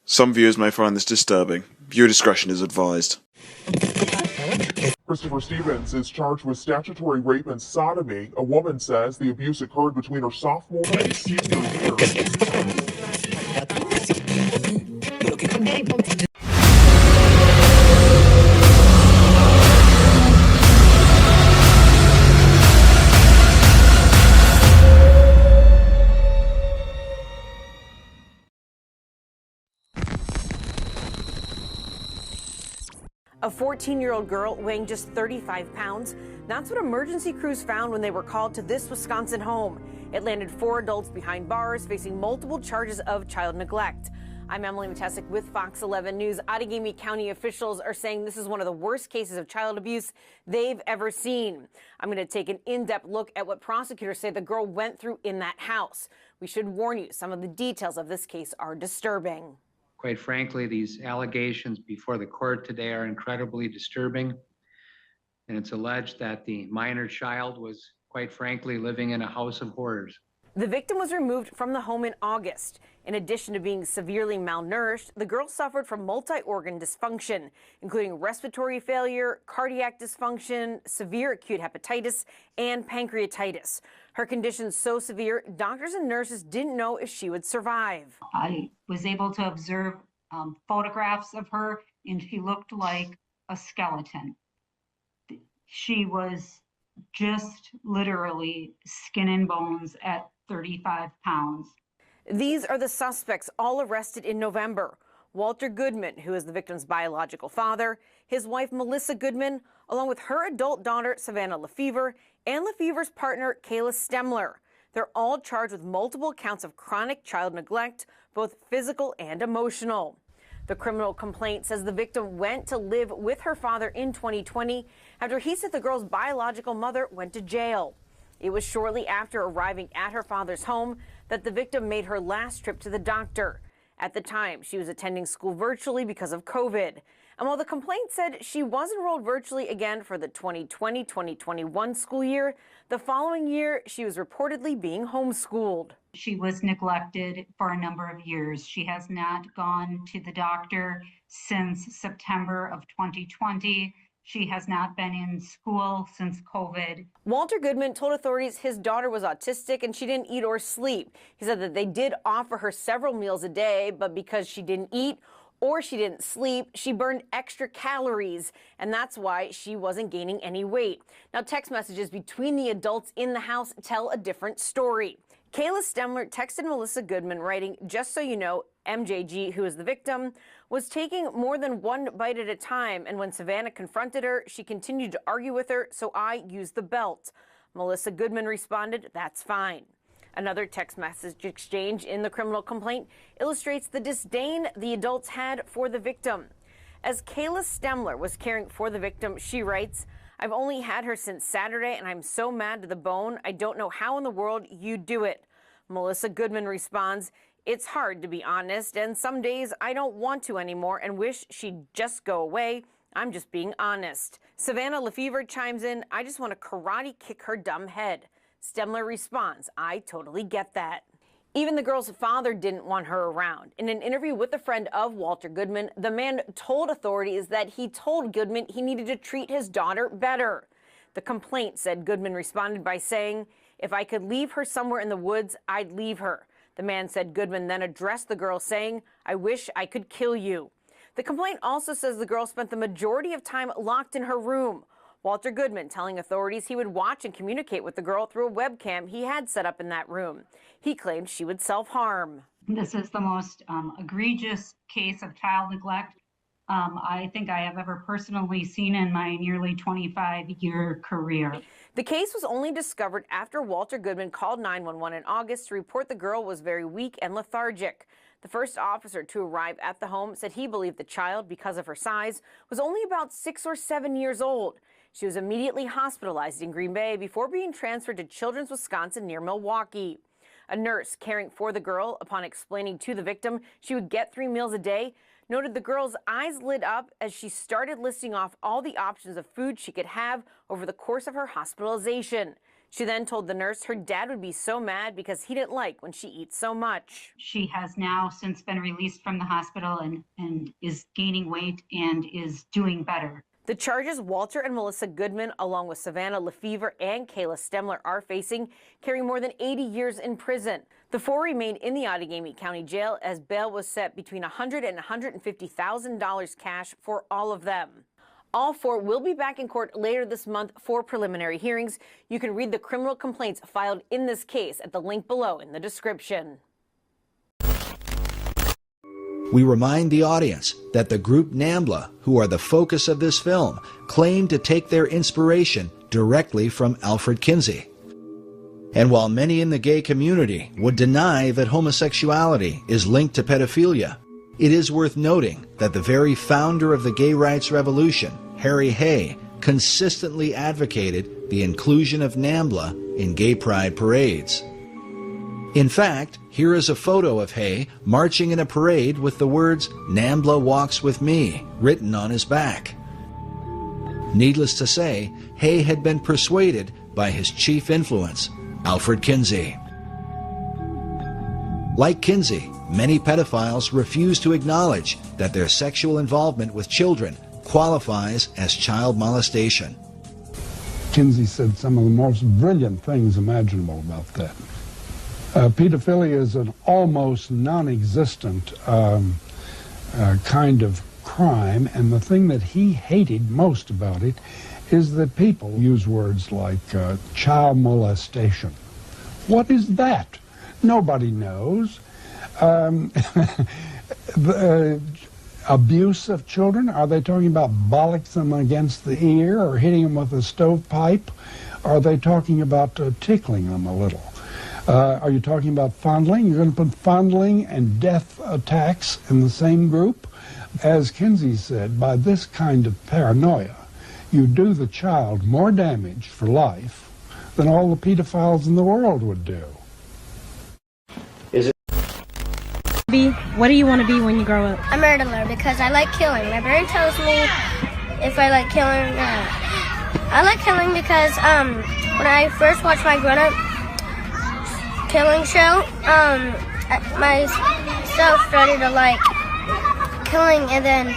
Some viewers may find this disturbing. Viewer discretion is advised. Christopher Stevens is charged with statutory rape and sodomy. A woman says the abuse occurred between her sophomore and senior year. A 14-year-old girl weighing just 35 pounds. That's what emergency crews found when they were called to this Wisconsin home. It landed 4 adults behind bars facing multiple charges of child neglect. I'm Emily Matesic with Fox 11 News. Outagamie County officials are saying this is one of the worst cases of child abuse they've ever seen. I'm going to take an in-depth look at what prosecutors say the girl went through in that house. We should warn you, some of the details of this case are disturbing. Quite frankly, these allegations before the court today are incredibly disturbing. And it's alleged that the minor child was, quite frankly, living in a house of horrors. The victim was removed from the home in August. In addition to being severely malnourished, the girl suffered from multi-organ dysfunction, including respiratory failure, cardiac dysfunction, severe acute hepatitis, and pancreatitis. Her condition so severe, doctors and nurses didn't know if she would survive. I was able to observe photographs of her, and she looked like a skeleton. She was just literally skin and bones at 35 pounds. These are the suspects, all arrested in November. Walter Goodman, who is the victim's biological father, his wife Melissa Goodman, along with her adult daughter Savannah Lefevre, and Lefevre's partner Kayla Stemler. They're all charged with multiple counts of chronic child neglect, both physical and emotional. The criminal complaint says the victim went to live with her father in 2020 after he said the girl's biological mother went to jail. It was shortly after arriving at her father's home that the victim made her last trip to the doctor. At the time, she was attending school virtually because of COVID. And while the complaint said she was enrolled virtually again for the 2020-2021 school year, the following year, she was reportedly being homeschooled. She was neglected for a number of years. She has not gone to the doctor since September of 2020. She has not been in school since COVID. Walter Goodman told authorities his daughter was autistic and she didn't eat or sleep. He said that they did offer her several meals a day, but because she didn't eat or she didn't sleep, she burned extra calories, and that's why she wasn't gaining any weight. Now, text messages between the adults in the house tell a different story. Kayla Stemler texted Melissa Goodman, writing, "Just so you know, MJG, who is the victim, was taking more than one bite at a time, and when Savannah confronted her, she continued to argue with her, so I used the belt." Melissa Goodman responded, "That's fine." Another text message exchange in the criminal complaint illustrates the disdain the adults had for the victim. As Kayla Stemler was caring for the victim, she writes, "I've only had her since Saturday, and I'm so mad to the bone. I don't know how in the world you do it." Melissa Goodman responds, "It's hard to be honest, and some days I don't want to anymore and wish she'd just go away. I'm just being honest." Savannah Lefevre chimes in, "I just want to karate kick her dumb head." Stemler responds, "I totally get that." Even the girl's father didn't want her around. In an interview with a friend of Walter Goodman, the man told authorities that he told Goodman he needed to treat his daughter better. The complaint said Goodman responded by saying, "If I could leave her somewhere in the woods, I'd leave her." The man said Goodman then addressed the girl saying, "I wish I could kill you." The complaint also says the girl spent the majority of time locked in her room. Walter Goodman telling authorities he would watch and communicate with the girl through a webcam he had set up in that room. He claimed she would self-harm. This is the most egregious case of child neglect I think I have ever personally seen in my nearly 25-year career. The case was only discovered after Walter Goodman called 911 in August to report the girl was very weak and lethargic. The first officer to arrive at the home said he believed the child, because of her size, was only about 6 or 7 years old. She was immediately hospitalized in Green Bay before being transferred to Children's Wisconsin near Milwaukee. A nurse caring for the girl, upon explaining to the victim she would get 3 meals a day, noted the girl's eyes lit up as she started listing off all the options of food she could have over the course of her hospitalization. She then told the nurse her dad would be so mad because he didn't like when she eats so much. She has now since been released from the hospital and is gaining weight and is doing better. The charges Walter and Melissa Goodman, along with Savannah Lefevre and Kayla Stemler, are facing carry more than 80 years in prison. The four remain in the Outagamie County Jail as bail was set between $100,000 and $150,000 cash for all of them. All four will be back in court later this month for preliminary hearings. You can read the criminal complaints filed in this case at the link below in the description. We remind the audience that the group NAMBLA, who are the focus of this film, claim to take their inspiration directly from Alfred Kinsey. And while many in the gay community would deny that homosexuality is linked to pedophilia, it is worth noting that the very founder of the gay rights revolution, Harry Hay, consistently advocated the inclusion of NAMBLA in gay pride parades. In fact, here is a photo of Hay marching in a parade with the words, "NAMBLA walks with me," written on his back. Needless to say, Hay had been persuaded by his chief influence, Alfred Kinsey. Like Kinsey, many pedophiles refuse to acknowledge that their sexual involvement with children qualifies as child molestation. Kinsey said some of the most brilliant things imaginable about that. Pedophilia is an almost non-existent kind of crime, and the thing that he hated most about it is that people use words like child molestation. What is that? Nobody knows. Abuse of children, are they talking about bollocks them against the ear or hitting them with a stovepipe? Are they talking about tickling them a little? Are you talking about fondling? You're going to put fondling and death attacks in the same group? As Kinsey said, by this kind of paranoia, you do the child more damage for life than all the pedophiles in the world would do. What do you want to be when you grow up? A murderer, because I like killing. My brain tells me if I like killing or not. I like killing because when I first watched my grown-up killing show, myself started to like killing, and then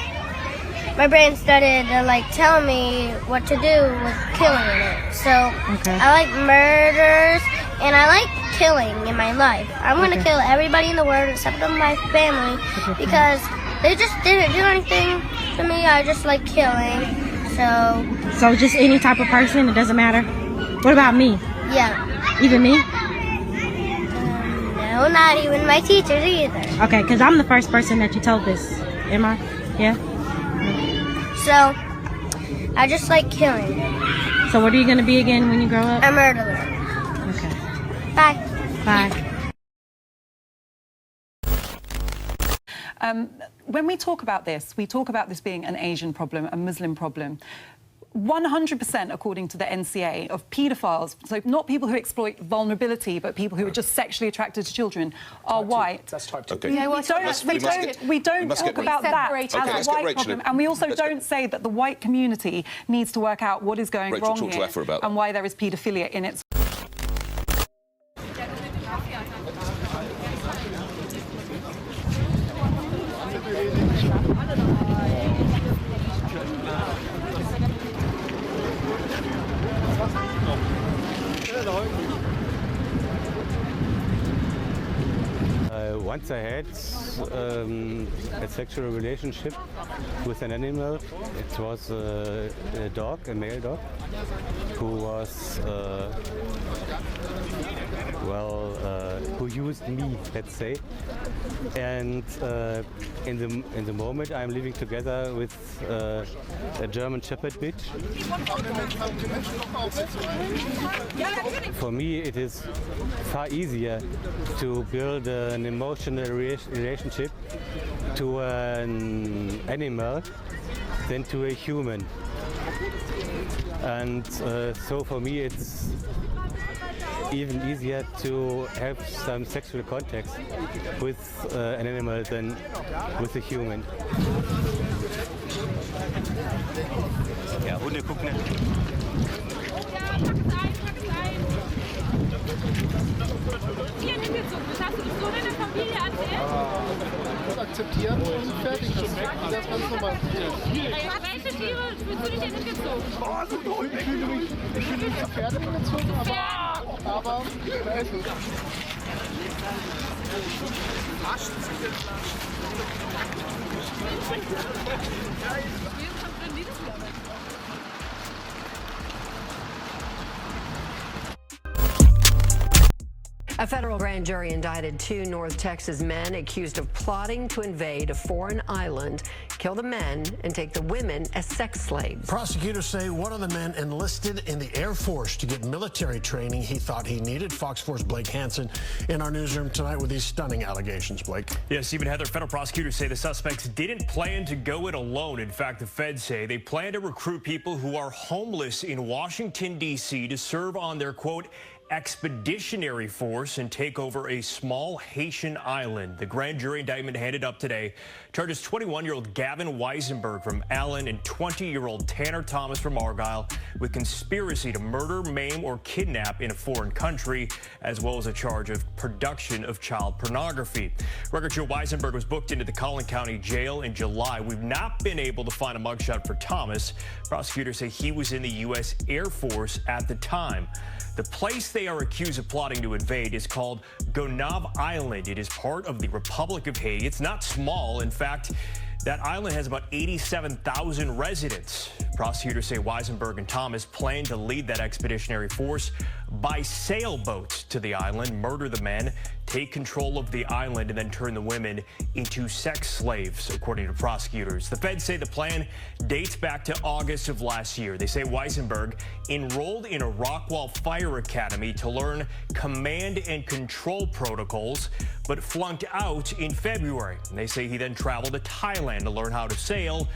my brain started to like tell me what to do with killing it. So I like murders and I like killing in my life. I'm gonna kill everybody in the world except for my family because they just didn't do anything to me. I just like killing. So just any type of person, it doesn't matter. What about me? Yeah. Even me? No, not even my teachers either. Okay, because I'm the first person that you told this. Am I? Yeah? So, I just like killing. So what are you going to be again when you grow up? A murderer. Okay. Bye. Bye. When we talk about this, we talk about this being an Asian problem, a Muslim problem. 100%, according to the NCA, of paedophiles, so not people who exploit vulnerability, but people who are just sexually attracted to children, are white. That's type 2. Okay. We don't talk about that as a white problem. And we also don't say that the white community needs to work out what is going wrong here and why there is paedophilia in its... Once I had a sexual relationship with an animal. It was a dog, a male dog, who was, who used me, let's say. And in the moment I'm living together with a German Shepherd bitch. For me it is far easier to build an emotional relationship to an animal than to a human. And so for me it's even easier to have some sexual contact with an animal than with a human. Ja, Hunde gucken nicht. Akzeptieren und fertig. Das ist ganz normal. Welche Tiere fühlst du dich denn nicht gezogen? Ich fühle mich zu Pferde gezogen, aber da ist es. A federal grand jury indicted 2 North Texas men accused of plotting to invade a foreign island, kill the men, and take the women as sex slaves. Prosecutors say one of the men enlisted in the Air Force to get military training he thought he needed. Fox 4's Blake Hansen in our newsroom tonight with these stunning allegations. Blake. Yeah, Stephen Heather, federal prosecutors say the suspects didn't plan to go it alone. In fact, the feds say they plan to recruit people who are homeless in Washington, D.C. to serve on their, quote, expeditionary force and take over a small Haitian island. The grand jury indictment handed up today charges 21-year-old Gavin Weisenberg from Allen and 20-year-old Tanner Thomas from Argyle with conspiracy to murder, maim, or kidnap in a foreign country, as well as a charge of production of child pornography. Record show Weisenberg was booked into the Collin County Jail in July. We've not been able to find a mugshot for Thomas. Prosecutors say he was in the U.S. Air Force at the time. The place they are accused of plotting to invade is called Gonave Island. It is part of the Republic of Haiti. It's not small. In fact, that island has about 87,000 residents. Prosecutors say Weisenberg and Thomas plan to lead that expeditionary force by sailboat to the island, murder the men, take control of the island, and then turn the women into sex slaves, according to prosecutors. The feds say the plan dates back to August of last year. They say Weisenberg enrolled in a Rockwall Fire Academy to learn command and control protocols, but flunked out in February. And they say he then traveled to Thailand to learn how to sail,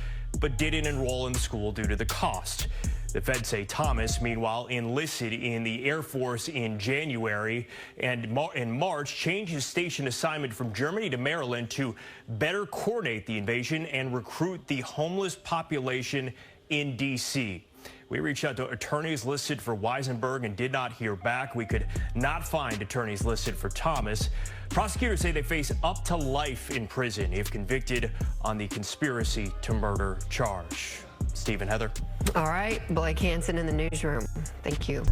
but didn't enroll in the school due to the cost. The feds say Thomas, meanwhile, enlisted in the Air Force in January and in March changed his station assignment from Germany to Maryland to better coordinate the invasion and recruit the homeless population in D.C. We reached out to attorneys listed for Weisenberg and did not hear back. We could not find attorneys listed for Thomas. Prosecutors say they face up to life in prison if convicted on the conspiracy to murder charge. Stephen, Heather. All right, Blake Hansen in the newsroom. Thank you.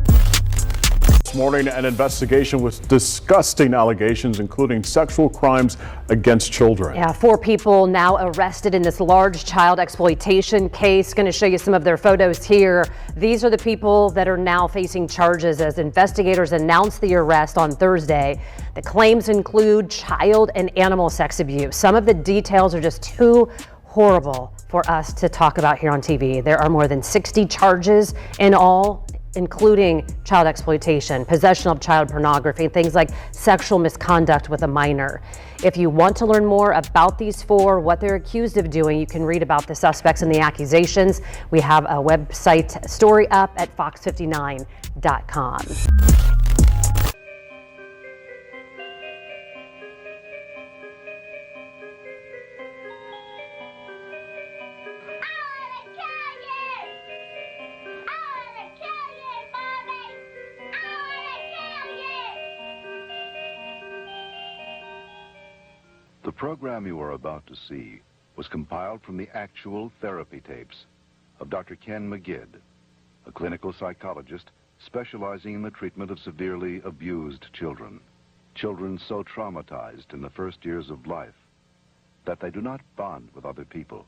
This morning, an investigation with disgusting allegations, including sexual crimes against children. Yeah, 4 people now arrested in this large child exploitation case. Going to show you some of their photos here. These are the people that are now facing charges as investigators announced the arrest on Thursday. The claims include child and animal sex abuse. Some of the details are just too horrible for us to talk about here on TV. There are more than 60 charges in all, including child exploitation, possession of child pornography, things like sexual misconduct with a minor. If you want to learn more about these 4, what they're accused of doing, you can read about the suspects and the accusations. We have a website story up at fox59.com. The program you are about to see was compiled from the actual therapy tapes of Dr. Ken McGidd, a clinical psychologist specializing in the treatment of severely abused children. Children so traumatized in the first years of life that they do not bond with other people.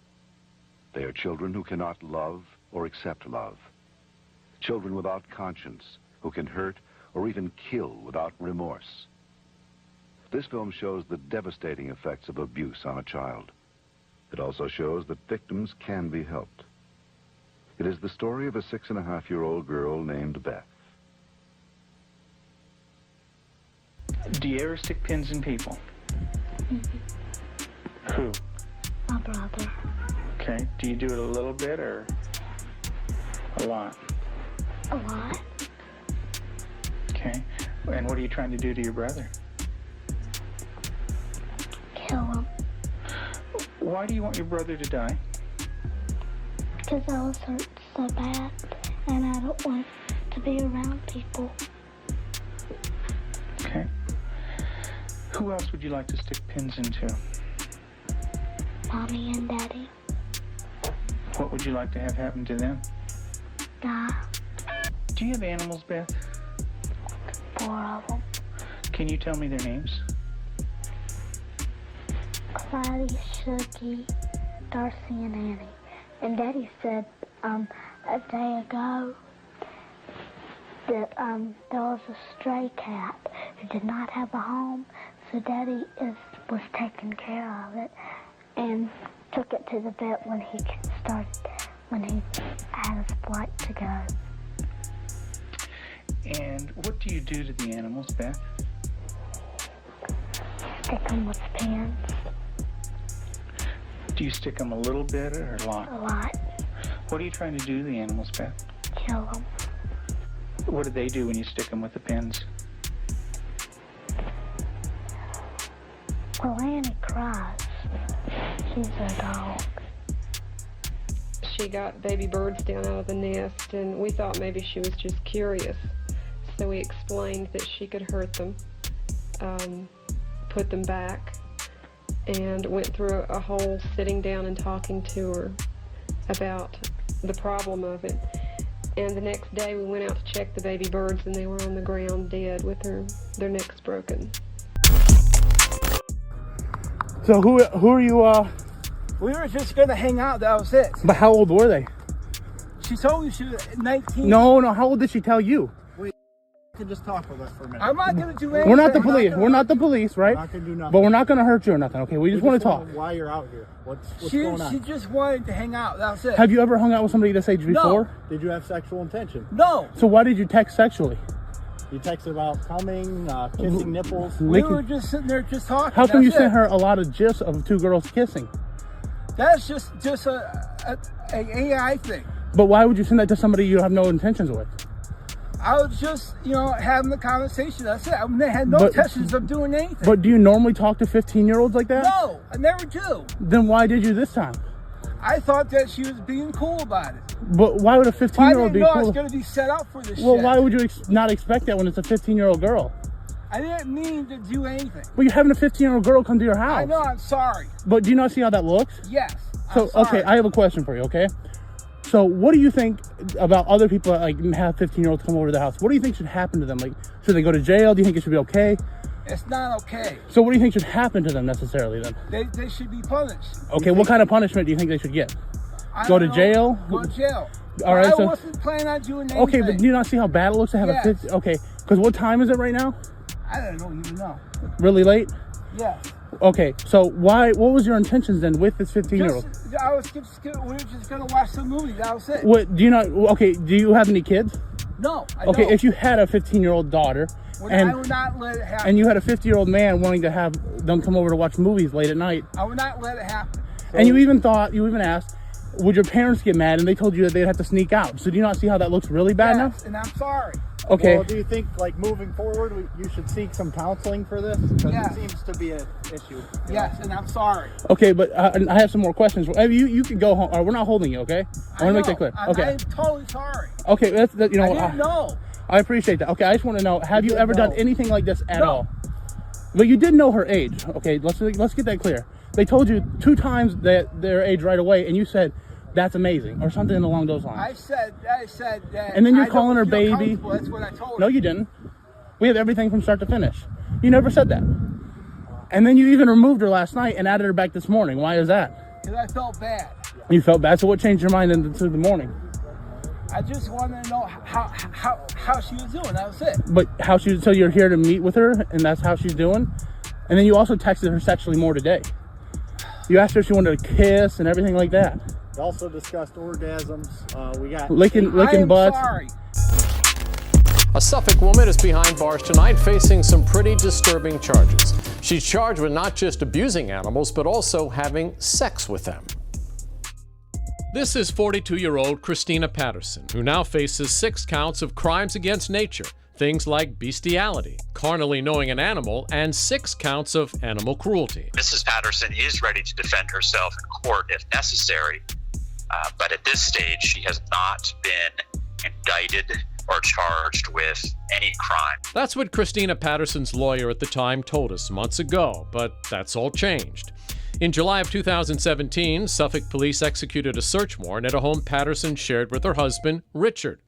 They are children who cannot love or accept love. Children without conscience who can hurt or even kill without remorse. This film shows the devastating effects of abuse on a child. It also shows that victims can be helped. It is the story of a 6.5-year-old girl named Beth. Do you ever stick pins in people? Mm-hmm. Who? My brother. Okay. Do you do it a little bit or a lot? A lot. Okay. And what are you trying to do to your brother? Kill him. Why do you want your brother to die? Because I was hurt so bad, and I don't want to be around people. Who else would you like to stick pins into? Mommy and Daddy. What would you like to have happen to them? Die. Do you have animals, Beth? 4 of them. Can you tell me their names? Clyde, Shuggy, Darcy, and Annie. And Daddy said a day ago that there was a stray cat who did not have a home, so Daddy was taking care of it and took it to the vet when he had his flight to go. And what do you do to the animals, Beth? Stick them with pins. Do you stick them a little bit or a lot? A lot. What are you trying to do to the animals, Beth? Kill them. What do they do when you stick them with the pins? Well, Annie cries. She's a dog. She got baby birds down out of the nest, and we thought maybe she was just curious. So we explained that she could hurt them, put them back, and went through a whole sitting down and talking to her about the problem of it. And the next day we went out to check the baby birds, and they were on the ground dead with their necks broken. So who are you, We were just gonna hang out, that was it. But how old were they? She told me she was 19. No, how old did she tell you? You can just talk with us for a minute. I'm not gonna do anything. We're not the police. We're not the police, right? I'm not gonna do nothing. But we're not gonna hurt you or nothing, okay? We just want to talk. Why you're out here? What's going on? She just wanted to hang out, that was it. Have you ever hung out with somebody this age before? No. Did you have sexual intention? No. So why did you text sexually? You texted about coming, kissing nipples. We were just sitting there just talking. How come you sent her a lot of gifs of 2 girls kissing? That's just a AI thing. But why would you send that to somebody you have no intentions with? I was just, having the conversation. That's it. I had no intentions of doing anything. But do you normally talk to 15-year-olds like that? No, I never do. Then why did you this time? I thought that she was being cool about it. But why would a 15-year-old be cool? I didn't know I was going to be set up for this shit. Well, why would you not expect that when it's a 15-year-old girl? I didn't mean to do anything. But you're having a 15-year-old girl come to your house. I know, I'm sorry. But do you not see how that looks? Yes, So, okay, I have a question for you, okay? So what do you think about other people that have 15-year-olds come over to the house? What do you think should happen to them? Should they go to jail? Do you think it should be okay? It's not okay. So what do you think should happen to them necessarily then? They should be punished. Okay, what kind of punishment do you think they should get? Go to jail? Go to jail. All right, I wasn't planning on doing anything. Okay, but do you not see how bad it looks to have a 50? Okay, because what time is it right now? I don't even know. Really late? Yeah. Okay, so what was your intentions then with this 15-year-old? We were just gonna watch some movies. That was it. What do you not? Okay, do you have any kids? No. I okay, don't. If you had a 15-year-old daughter, I would not let it happen. And you had a 50-year-old man wanting to have them come over to watch movies late at night, I would not let it happen. And you even asked, would your parents get mad? And they told you that they'd have to sneak out. So do you not see how that looks really bad now? And I'm sorry. Okay. Well, do you think, moving forward, you should seek some counseling for this? Because it seems to be an issue. Yes, and I'm sorry. Okay, but I have some more questions. You can go home. We're not holding you, okay? I want to make that clear. Okay. I'm totally sorry. Okay, I didn't know. I appreciate that. Okay, I just want to know, have you ever done anything like this at all? But you did know her age. Okay, let's get that clear. They told you 2 times their age right away, and you said, that's amazing, or something along those lines. I said that. And then you're calling her baby. That's what I told her. No, you didn't. We had everything from start to finish. You never said that. And then you even removed her last night and added her back this morning. Why is that? Because I felt bad. You felt bad, so what changed your mind into the morning? I just wanted to know how she was doing. That was it. But so you're here to meet with her, and that's how she's doing? And then you also texted her sexually more today. You asked her if she wanted to kiss and everything like that. We also discussed orgasms. We got licking butts. Sorry. A Suffolk woman is behind bars tonight facing some pretty disturbing charges. She's charged with not just abusing animals, but also having sex with them. This is 42-year-old Christina Patterson, who now faces 6 counts of crimes against nature. Things like bestiality, carnally knowing an animal, and 6 counts of animal cruelty. Mrs. Patterson is ready to defend herself in court if necessary, but at this stage, she has not been indicted or charged with any crime. That's what Christina Patterson's lawyer at the time told us months ago, but that's all changed. In July of 2017, Suffolk police executed a search warrant at a home Patterson shared with her husband, Richard.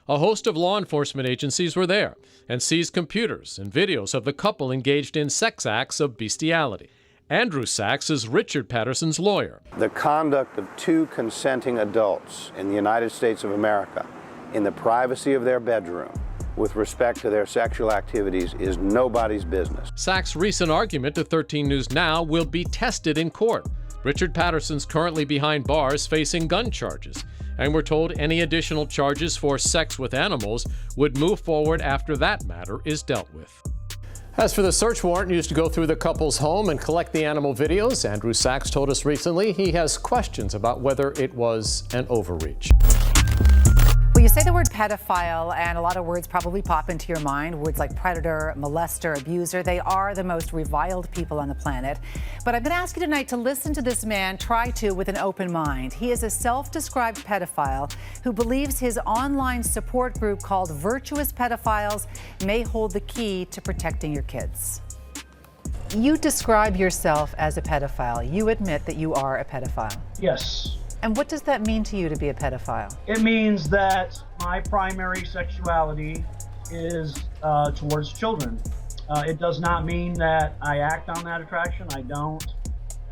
A host of law enforcement agencies were there and seized computers and videos of the couple engaged in sex acts of bestiality. Andrew Sachs is Richard Patterson's lawyer. The conduct of two consenting adults in the United States of America in the privacy of their bedroom with respect to their sexual activities is nobody's business. Sachs' recent argument to 13 News Now will be tested in court. Richard Patterson's currently behind bars facing gun charges, and we're told any additional charges for sex with animals would move forward after that matter is dealt with. As for the search warrant used to go through the couple's home and collect the animal videos, Andrew Sachs told us recently he has questions about whether it was an overreach. Well, you say the word pedophile, and a lot of words probably pop into your mind. Words like predator, molester, abuser. They are the most reviled people on the planet. But I'm going to ask you tonight to listen to this man try to with an open mind. He is a self-described pedophile who believes his online support group called Virtuous Pedophiles may hold the key to protecting your kids. You describe yourself as a pedophile. You admit that you are a pedophile. Yes. And what does that mean to you to be a pedophile? It means that my primary sexuality is towards children. It does not mean that I act on that attraction. I don't.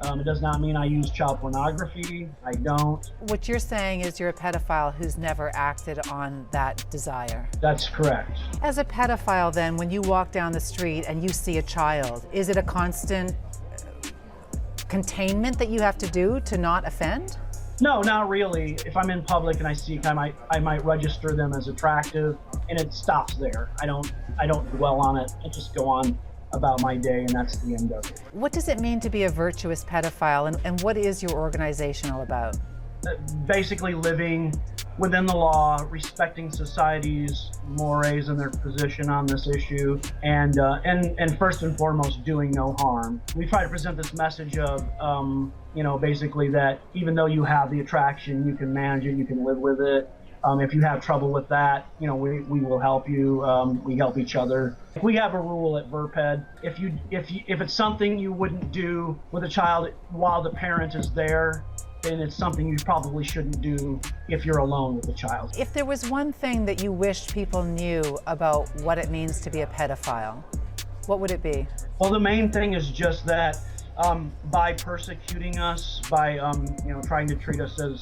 It does not mean I use child pornography. I don't. What you're saying is you're a pedophile who's never acted on that desire. That's correct. As a pedophile, then, when you walk down the street and you see a child, is it a constant containment that you have to do to not offend? No, not really. If I'm in public and I see, I might register them as attractive, and it stops there. I don't dwell on it. I just go on about my day, and that's the end of it. What does it mean to be a virtuous pedophile, and what is your organization all about? Basically living within the law, respecting society's mores and their position on this issue, and first and foremost, doing no harm. We try to present this message of, basically that even though you have the attraction, you can manage it, you can live with it. If you have trouble with that, we will help you. We help each other. We have a rule at VRPED. If it's something you wouldn't do with a child while the parent is there, then it's something you probably shouldn't do if you're alone with the child. If there was one thing that you wished people knew about what it means to be a pedophile, what would it be? Well, the main thing is just that by persecuting us, by trying to treat us as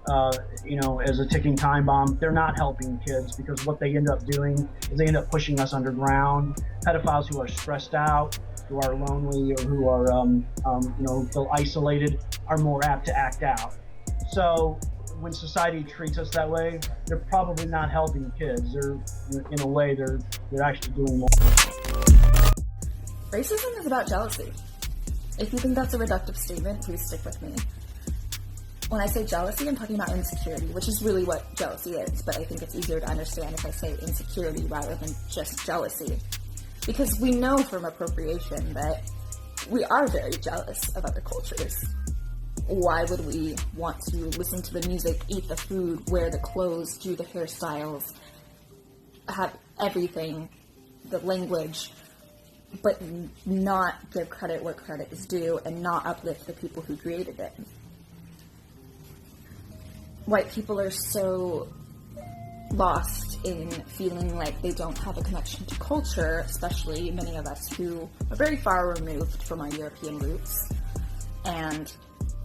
as a ticking time bomb, they're not helping kids, because what they end up doing is they end up pushing us underground. Pedophiles who are stressed out, who are lonely, or who are who feel isolated are more apt to act out. So when society treats us that way, they're probably not helping kids. They're in a way they're actually doing more. Racism is about jealousy. If you think that's a reductive statement, please stick with me. When I say jealousy, I'm talking about insecurity, which is really what jealousy is, but I think it's easier to understand if I say insecurity rather than just jealousy. Because we know from appropriation that we are very jealous of other cultures. Why would we want to listen to the music, eat the food, wear the clothes, do the hairstyles, have everything, the language, but not give credit where credit is due and not uplift the people who created it? White people are so lost in feeling like they don't have a connection to culture, especially many of us who are very far removed from our European roots. And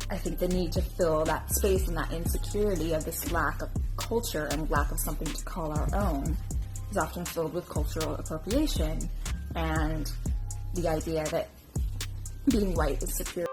I think the need to fill that space and that insecurity of this lack of culture and lack of something to call our own is often filled with cultural appropriation and the idea that being white is superior.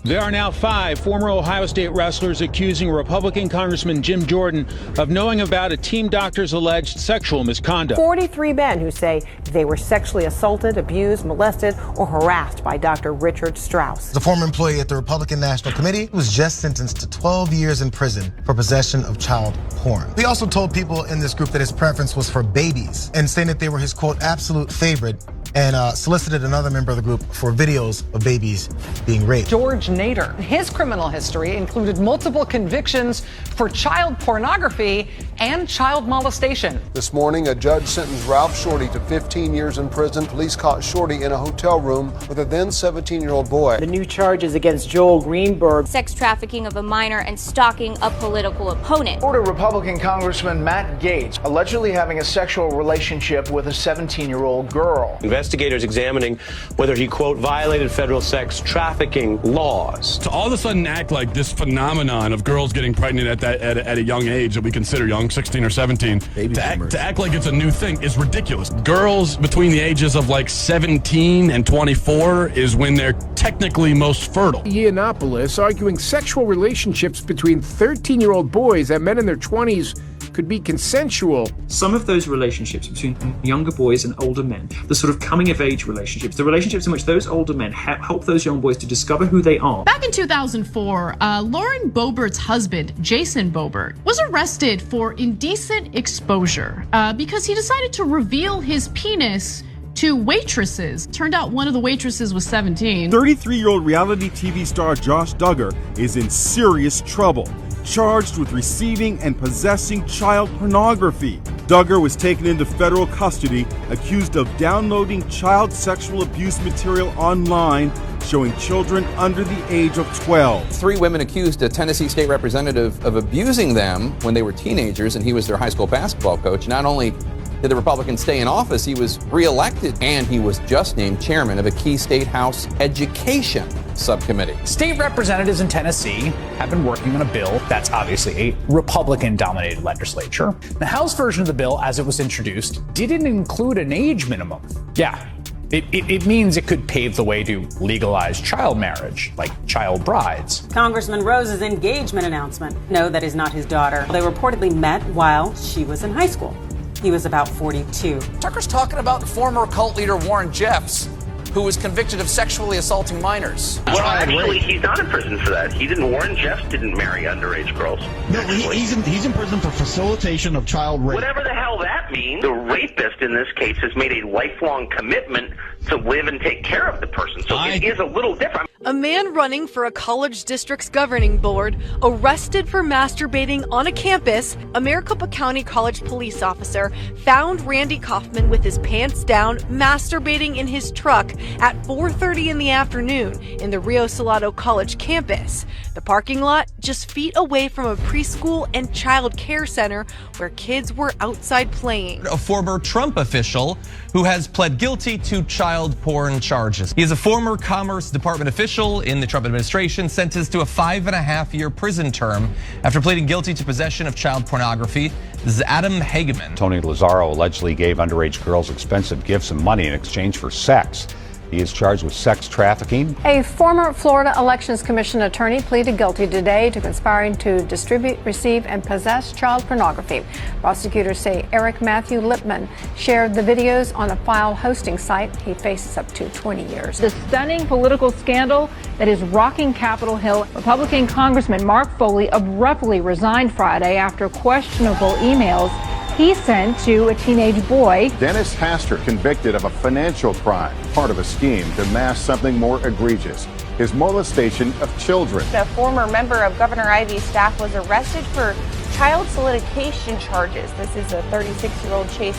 There are now 5 former Ohio State wrestlers accusing Republican Congressman Jim Jordan of knowing about a team doctor's alleged sexual misconduct. 43 men who say they were sexually assaulted, abused, molested, or harassed by Dr. Richard Strauss. The former employee at the Republican National Committee was just sentenced to 12 years in prison for possession of child porn. He also told people in this group that his preference was for babies, and saying that they were his, quote, absolute favorite and solicited another member of the group for videos of babies being raped. George Nader. His criminal history included multiple convictions for child pornography and child molestation. This morning, a judge sentenced Ralph Shorty to 15 years in prison. Police caught Shorty in a hotel room with a then 17-year-old boy. The new charges against Joel Greenberg: sex trafficking of a minor and stalking a political opponent. Florida Republican Congressman Matt Gaetz allegedly having a sexual relationship with a 17-year-old girl. Investigators examining whether he, quote, violated federal sex trafficking laws. To all of a sudden act like this phenomenon of girls getting pregnant at a young age that we consider young, 16 or 17, to act like it's a new thing is ridiculous. Girls between the ages of like 17 and 24 is when they're technically most fertile. Yiannopoulos arguing sexual relationships between 13-year-old boys and men in their 20s could be consensual. Some of those relationships between younger boys and older men, the sort of coming-of-age relationships, the relationships in which those older men help those young boys to discover who they are. Back in 2004, Lauren Boebert's husband, Jason Boebert, was arrested for indecent exposure because he decided to reveal his penis to waitresses. Turned out one of the waitresses was 17. 33-year-old reality TV star Josh Duggar is in serious trouble, charged with receiving and possessing child pornography. Duggar was taken into federal custody, accused of downloading child sexual abuse material online showing children under the age of 12. 3 women accused a Tennessee state representative of abusing them when they were teenagers, and he was their high school basketball coach. Not only did the Republican stay in office, he was reelected, and he was just named chairman of a key state House education subcommittee. State representatives in Tennessee have been working on a bill that's obviously a Republican-dominated legislature. The House version of the bill, as it was introduced, didn't include an age minimum. Yeah, it means it could pave the way to legalize child marriage, like child brides. Congressman Rose's engagement announcement. No, that is not his daughter. They reportedly met while she was in high school. He was about 42. Tucker's talking about former cult leader Warren Jeffs, who was convicted of sexually assaulting minors. Well, actually, he's not in prison for that. Warren Jeffs didn't marry underage girls. No, he's in prison for facilitation of child rape. Whatever the hell that means, the rapist in this case has made a lifelong commitment to live and take care of the person. So it is a little different. A man running for a college district's governing board arrested for masturbating on a campus. A Maricopa County College police officer found Randy Kaufman with his pants down, masturbating in his truck at 4:30 in the afternoon in the Rio Salado College campus. The parking lot just feet away from a preschool and child care center where kids were outside playing. A former Trump official who has pled guilty to child porn charges. He is a former Commerce Department official in the Trump administration, sentenced to a 5.5-year prison term after pleading guilty to possession of child pornography. This is Adam Hageman. Tony Lazzaro allegedly gave underage girls expensive gifts and money in exchange for sex. He is charged with sex trafficking. A former Florida Elections Commission attorney pleaded guilty today to conspiring to distribute, receive, and possess child pornography. Prosecutors say Eric Matthew Lipman shared the videos on a file hosting site. He faces up to 20 years. The stunning political scandal that is rocking Capitol Hill. Republican Congressman Mark Foley abruptly resigned Friday after questionable emails he sent to a teenage boy. Dennis Hastert convicted of a financial crime, part of a scheme to mask something more egregious, his molestation of children. A former member of Governor Ivey's staff was arrested for child solicitation charges. This is a 36-year-old Chase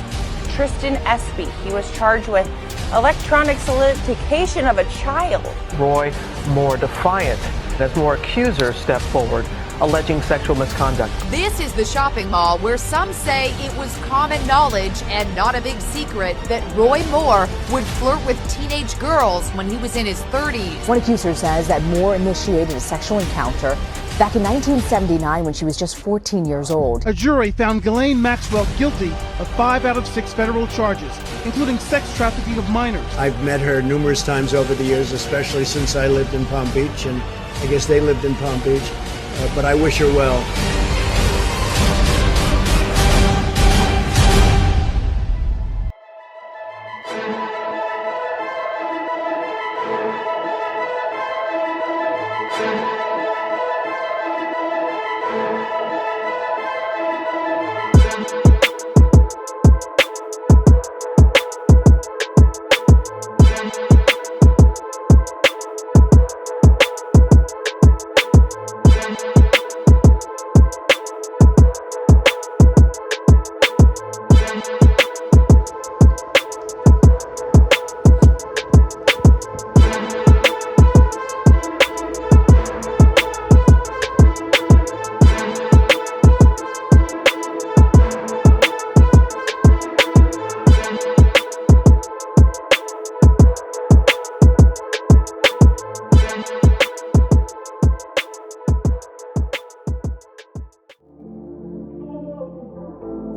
Tristan Espy. He was charged with electronic solicitation of a child. Roy more defiant as more accusers step forward, alleging sexual misconduct. This is the shopping mall where some say it was common knowledge and not a big secret that Roy Moore would flirt with teenage girls when he was in his 30s. One accuser says that Moore initiated a sexual encounter back in 1979 when she was just 14 years old. A jury found Ghislaine Maxwell guilty of 5 out of 6 federal charges, including sex trafficking of minors. I've met her numerous times over the years, especially since I lived in Palm Beach, and I guess they lived in Palm Beach. But I wish her well.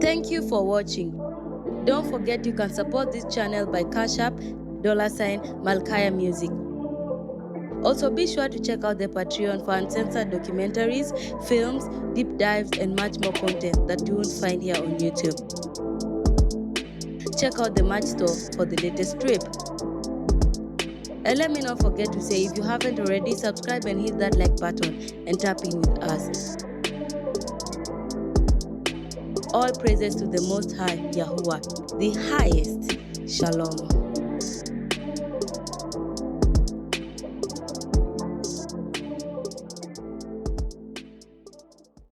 Thank you for watching. Don't forget you can support this channel by Cash App, $MalkiYah Music. Also be sure to check out the Patreon for uncensored documentaries, films, deep dives, and much more content that you won't find here on YouTube. Check out the merch store for the latest trip. And let me not forget to say, if you haven't already, subscribe and hit that like button and tap in with us. All praises to the Most High, Yahuwah, the highest. Shalom.